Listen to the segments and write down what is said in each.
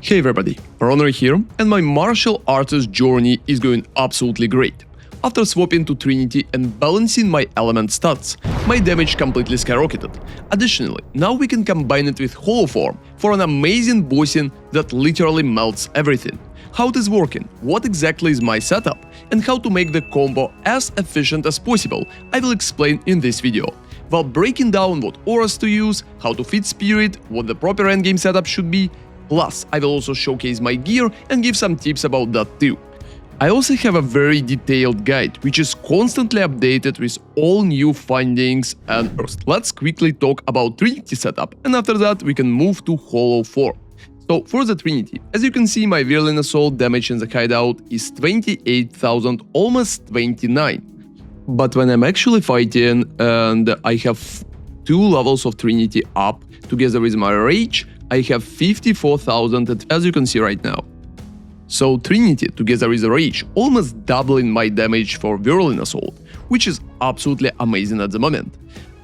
Hey everybody, ronarray here, and my martial artist journey is going absolutely great. After swapping to Trinity and balancing my element stats, my damage completely skyrocketed. Additionally, now we can combine it with hollow form for an amazing bossing that literally melts everything. How it is working, what exactly is my setup, and how to make the combo as efficient as possible, I will explain in this video, while breaking down what auras to use, how to feed spirit, what the proper endgame setup should be. Plus, I will also showcase my gear and give some tips about that too. I also have a very detailed guide, which is constantly updated with all new findings. And first, let's quickly talk about Trinity setup, and after that we can move to hollow form. So for the Trinity, as you can see, my Whirling assault damage in the hideout is 28,000, almost 29. But when I'm actually fighting and I have 2 levels of Trinity up together with my rage, I have 54,000, as you can see right now. So Trinity together with Rage almost doubling my damage for Whirling Assault, which is absolutely amazing at the moment.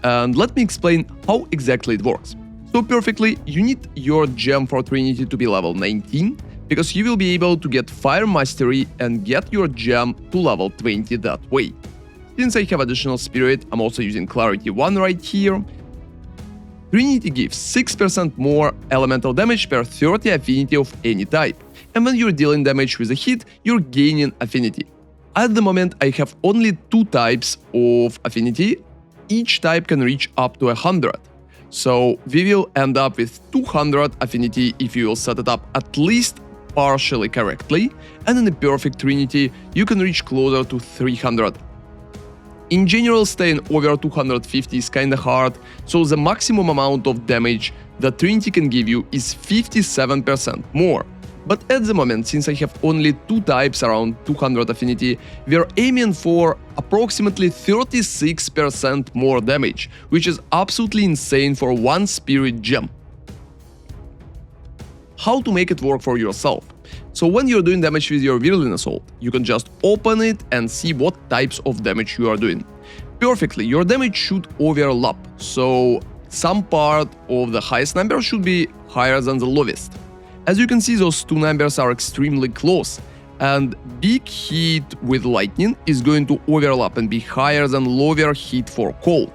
And let me explain how exactly it works. So perfectly, you need your gem for Trinity to be level 19, because you will be able to get Fire Mastery and get your gem to level 20 that way. Since I have additional spirit, I'm also using Clarity 1 right here. Trinity gives 6% more elemental damage per 30 affinity of any type, and when you're dealing damage with a hit, you're gaining affinity. At the moment, I have only 2 types of affinity. Each type can reach up to 100. So we will end up with 200 affinity if you will set it up at least partially correctly, and in the perfect Trinity, you can reach closer to 300. In general, staying over 250 is kinda hard, so the maximum amount of damage that Trinity can give you is 57% more. But at the moment, since I have only 2 types around 200 affinity, we are aiming for approximately 36% more damage, which is absolutely insane for one spirit gem. How to make it work for yourself? So when you're doing damage with your Whirling Assault, you can just open it and see what types of damage you are doing. Perfectly, your damage should overlap, so some part of the highest number should be higher than the lowest. As you can see, those 2 numbers are extremely close, and big hit with lightning is going to overlap and be higher than lower hit for cold.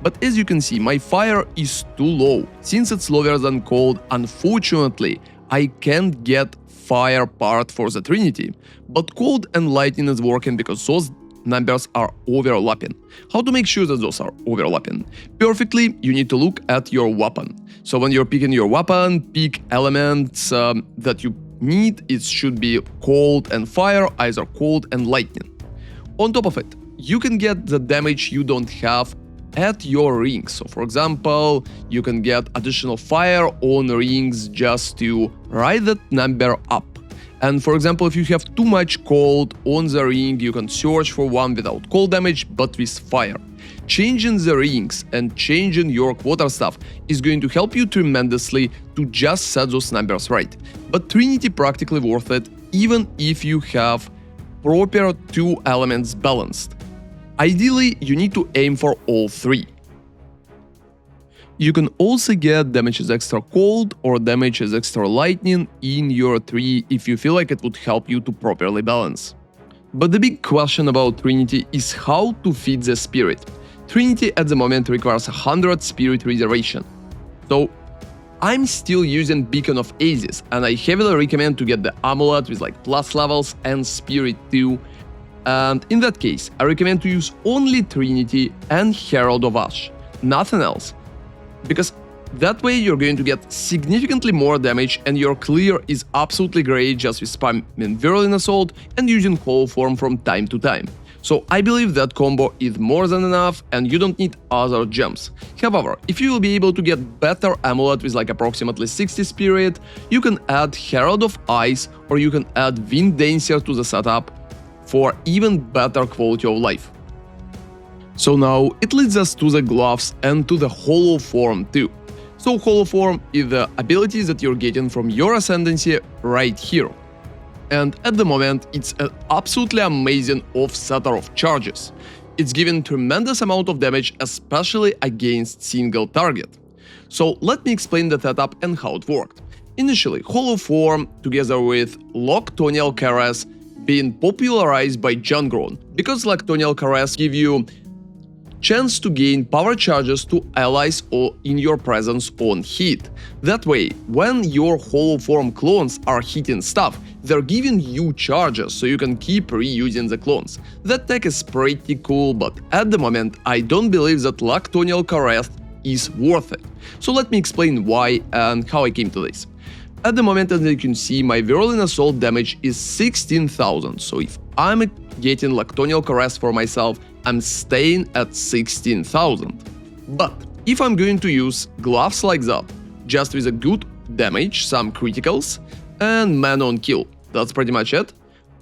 But as you can see, my fire is too low. Since it's lower than cold, unfortunately, I can't get fire part for the Trinity, but cold and lightning is working because those numbers are overlapping. How to make sure that those are overlapping? Perfectly, you need to look at your weapon. So when you're picking your weapon, pick elements that you need. It should be cold and fire, either cold and lightning. On top of it, you can get the damage you don't have at your rings. So for example, you can get additional fire on rings just to ride that number up. And for example, if you have too much cold on the ring, you can search for one without cold damage but with fire. Changing the rings and changing your quarterstaff is going to help you tremendously to just set those numbers right. But Trinity practically worth it even if you have proper 2 elements balanced. Ideally, you need to aim for all 3. You can also get damage as extra cold or damage as extra lightning in your 3 if you feel like it would help you to properly balance. But the big question about Trinity is how to feed the spirit. Trinity at the moment requires 100 spirit reservation. So I'm still using Beacon of Aziz, and I heavily recommend to get the amulet with like plus levels and spirit too. And in that case, I recommend to use only Trinity and Herald of Ash, nothing else. Because that way you're going to get significantly more damage and your clear is absolutely great just with spamming Whirling Assault and using hollow form from time to time. So I believe that combo is more than enough and you don't need other gems. However, if you will be able to get better amulet with like approximately 60 spirit, you can add Herald of Ice or you can add Wind Dancer to the setup for even better quality of life. So now it leads us to the gloves and to the hollow form too. So hollow form is the abilities that you're getting from your ascendancy right here. And at the moment it's an absolutely amazing offsetter of charges. It's giving tremendous amount of damage, especially against single target. So let me explain the setup and how it worked. Initially, Hollow Form, together with Loctonial Caress, being popularized by Jungron, because Loctonial Caress give you chance to gain power charges to allies or in your presence on hit. That way, when your Hollow Form clones are hitting stuff, they're giving you charges so you can keep reusing the clones. That tech is pretty cool, but at the moment I don't believe that Loctonial Caress is worth it. So let me explain why and how I came to this. At the moment, as you can see, my Whirling Assault damage is 16,000, so if I'm getting Loctonial Caress for myself, I'm staying at 16,000. But if I'm going to use gloves like that, just with a good damage, some criticals, and man on kill, that's pretty much it,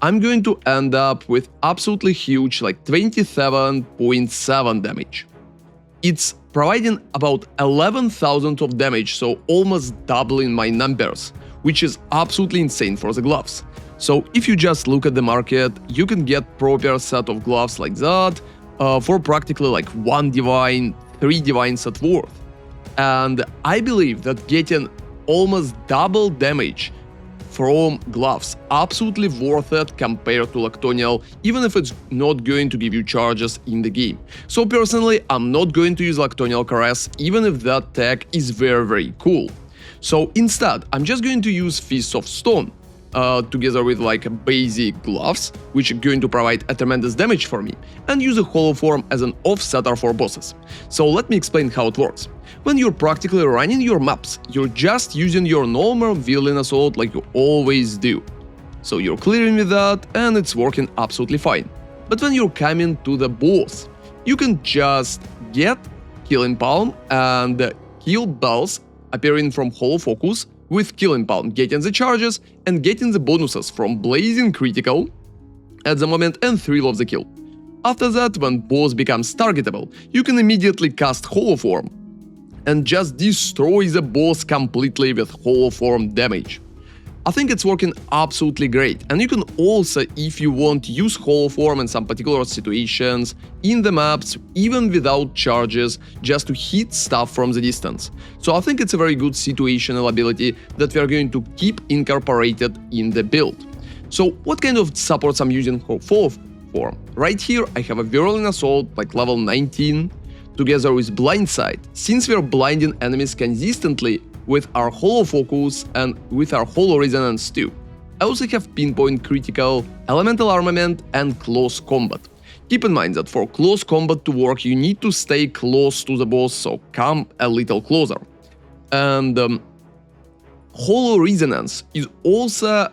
I'm going to end up with absolutely huge, like 27.7 damage. It's providing about 11,000 of damage, so almost doubling my numbers, which is absolutely insane for the gloves. So if you just look at the market, you can get proper set of gloves like that for practically like 1 divine, 3 divines at worth. And I believe that getting almost double damage from gloves absolutely worth it compared to Loctonial, even if it's not going to give you charges in the game. So personally, I'm not going to use Loctonial Caress, even if that tech is very cool. So instead, I'm just going to use Fists of Stone, together with like basic gloves, which are going to provide a tremendous damage for me, and use a Hollow Form as an offsetter for bosses. So let me explain how it works. When you're practically running your maps, you're just using your normal Whirling Assault like you always do. So you're clearing with that, and it's working absolutely fine. But when you're coming to the boss, you can just get Killing Palm and kill bells appearing from Hollow Focus, with Killing Palm getting the charges and getting the bonuses from Blazing Critical at the moment and Thrill of the Kill. After that, when boss becomes targetable, you can immediately cast Hollow Form and just destroy the boss completely with Hollow Form damage. I think it's working absolutely great, and you can also, if you want, use Hollow Form in some particular situations in the maps, even without charges, just to hit stuff from the distance. So I think it's a very good situational ability that we are going to keep incorporated in the build. So what kind of supports I'm using for Hollow Form? Right here I have a Whirling Assault like level 19, together with Blindside, since we're blinding enemies consistently with our Hollow Focus and with our Hollow Resonance too. I also have Pinpoint Critical, Elemental Armament and Close Combat. Keep in mind that for Close Combat to work, you need to stay close to the boss, so come a little closer. And Hollow Resonance is also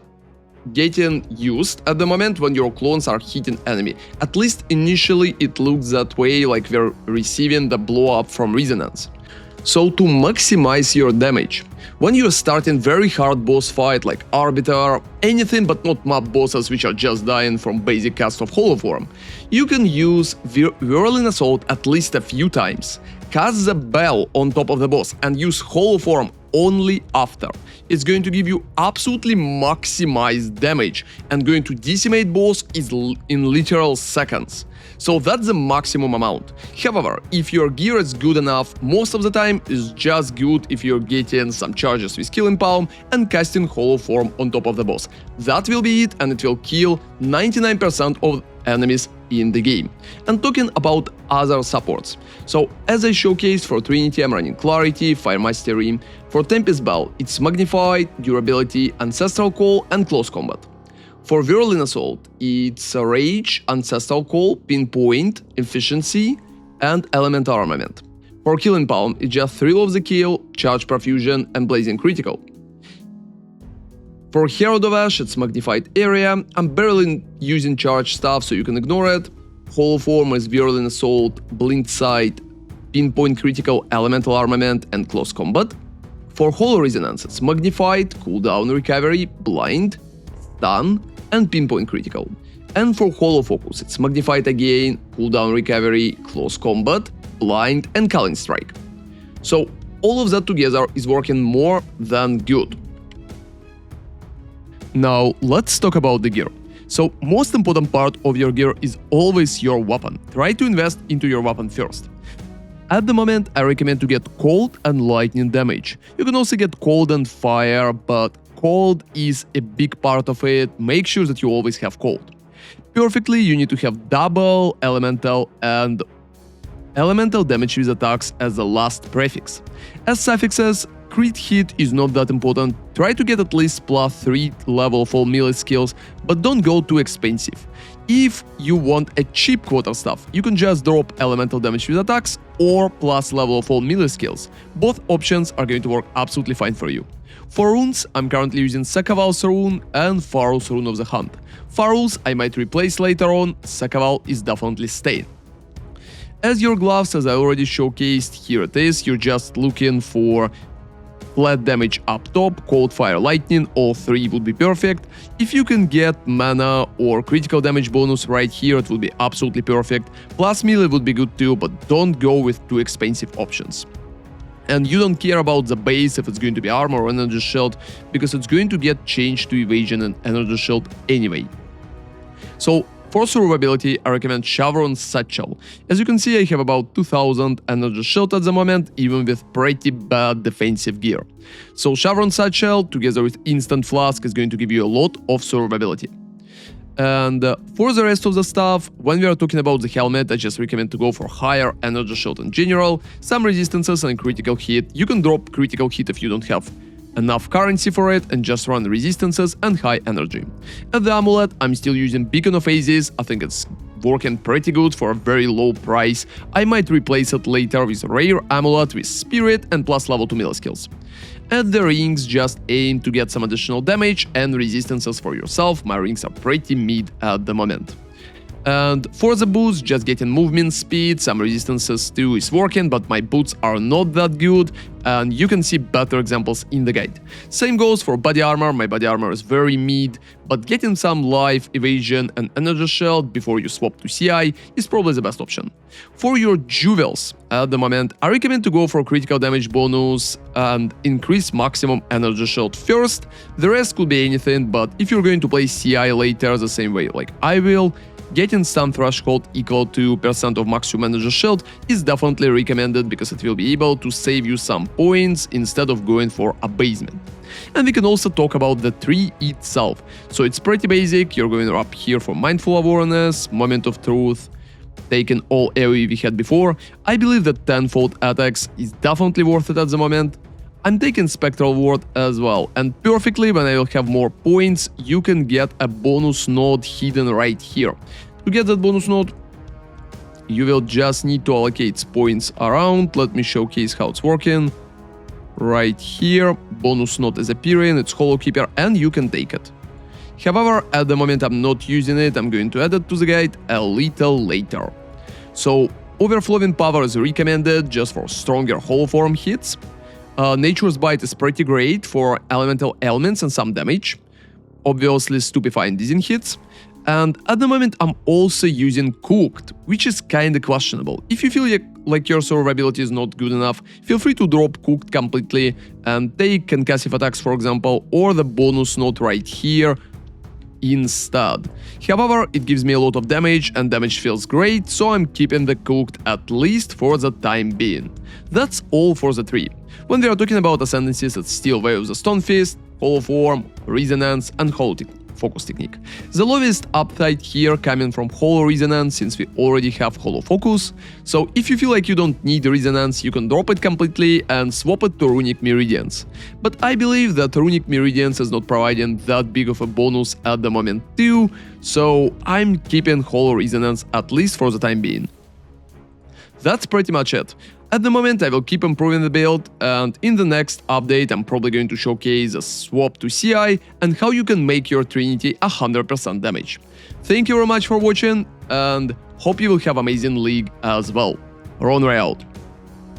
getting used at the moment when your clones are hitting enemy. At least initially it looks that way, like we're receiving the blow up from Resonance. So to maximize your damage, when you're starting very hard boss fight like Arbiter, anything but not map bosses which are just dying from basic cast of Hollow Form, you can use Whirling Assault at least a few times, cast the bell on top of the boss and use Hollow Form only after. It's going to give you absolutely maximized damage and going to decimate boss in literal seconds. So that's the maximum amount. However, if your gear is good enough, most of the time it's just good if you're getting some charges with Killing Palm and casting Hollow Form on top of the boss. That will be it, and it will kill 99% of enemies in the game. And talking about other supports. So as I showcased for Trinity, I'm running Clarity, Fire Mastery. For Tempest Bell, it's Magnified, Durability, Ancestral Call and Close Combat. For Whirling Assault, it's Rage, Ancestral Call, Pinpoint, Efficiency, and Elemental Armament. For Killing Palm, it's just Thrill of the Kill, Charge Profusion, and Blazing Critical. For Herald of Ash, it's Magnified Area. I'm barely using charge stuff, so you can ignore it. Hollow Form is Whirling Assault, Blindside, Pinpoint Critical, Elemental Armament, and Close Combat. For Hollow Resonance, it's Magnified, Cooldown Recovery, Blind, Stun, and Pinpoint Critical. And for Hollow Focus, it's Magnified again, Cooldown Recovery, Close Combat, Blind, and Culling Strike. So all of that together is working more than good. Now let's talk about the gear. So most important part of your gear is always your weapon. Try to invest into your weapon first. At the moment, I recommend to get cold and lightning damage. You can also get cold and fire, but cold is a big part of it. Make sure that you always have cold. Perfectly, you need to have double elemental and elemental damage with attacks as the last prefix. As suffixes, crit hit is not that important. Try to get at least +3 level for melee skills, but don't go too expensive. If you want a cheap quarterstaff, you can just drop elemental damage with attacks or plus level for melee skills. Both options are going to work absolutely fine for you. For runes, I'm currently using Sakaval's rune and Farul's rune of the hunt. Farul's I might replace later on, Sakaval is definitely staying. As your gloves, as I already showcased, here it is, you're just looking for flat damage up top, cold, fire, lightning, all three would be perfect. If you can get mana or critical damage bonus right here, it would be absolutely perfect. Plus melee would be good too, but don't go with too expensive options. And you don't care about the base if it's going to be armor or energy shield, because it's going to get changed to evasion and energy shield anyway. So for survivability, I recommend Chevron Satchel. As you can see, I have about 2000 energy shield at the moment, even with pretty bad defensive gear. So Chevron Satchel, together with Instant Flask, is going to give you a lot of survivability. And for the rest of the stuff, when we are talking about the helmet, I just recommend to go for higher energy shield in general, some resistances and critical hit. You can drop critical hit if you don't have enough currency for it and just run resistances and high energy. At the amulet, I'm still using Beacon of Aziz. I think it's working pretty good for a very low price. I might replace it later with a rare amulet with spirit and plus level 2 melee skills. At the rings, just aim to get some additional damage and resistances for yourself. My rings are pretty mid at the moment. And for the boots, just getting movement speed, some resistances too is working, but my boots are not that good, and you can see better examples in the guide. Same goes for body armor. My body armor is very mid, but getting some life, evasion and energy shield before you swap to CI is probably the best option. For your jewels, at the moment, I recommend to go for critical damage bonus and increase maximum energy shield first. The rest could be anything, but if you're going to play CI later the same way like I will, getting stun threshold equal to % of maximum energy shield is definitely recommended, because it will be able to save you some points instead of going for abasement. And we can also talk about the tree itself. So it's pretty basic. You're going up here for mindful awareness, moment of truth, taking all AoE we had before. I believe that tenfold attacks is definitely worth it at the moment. I'm taking Spectral Ward as well, and perfectly, when I will have more points, you can get a bonus node hidden right here. To get that bonus node, you will just need to allocate points around. Let me showcase how it's working. Right here, bonus node is appearing, it's Hollow Keeper, and you can take it. However, at the moment I'm not using it, I'm going to add it to the guide a little later. So, Overflowing Power is recommended just for stronger Hollow Form hits. Nature's Bite is pretty great for elemental ailments and some damage. Obviously, Stupefying Dizzying hits. And at the moment, I'm also using Cooked, which is kinda questionable. If you feel like your survivability is not good enough, feel free to drop Cooked completely and take concussive attacks, for example, or the bonus node right here instead. However, it gives me a lot of damage and damage feels great, so I'm keeping the Cooked at least for the time being. That's all for the tree. When we are talking about ascendancies, it's still way of the Stone Fist, Hollow Form, Resonance and Hollow Focus technique. The lowest upside here coming from Hollow Resonance, since we already have Hollow Focus. So if you feel like you don't need Resonance, you can drop it completely and swap it to Runic Meridians. But I believe that Runic Meridians is not providing that big of a bonus at the moment too, so I'm keeping Hollow Resonance at least for the time being. That's pretty much it. At the moment, I will keep improving the build, and in the next update, I'm probably going to showcase a swap to CI and how you can make your Trinity 100% damage. Thank you very much for watching, and hope you will have amazing league as well. ronarray out.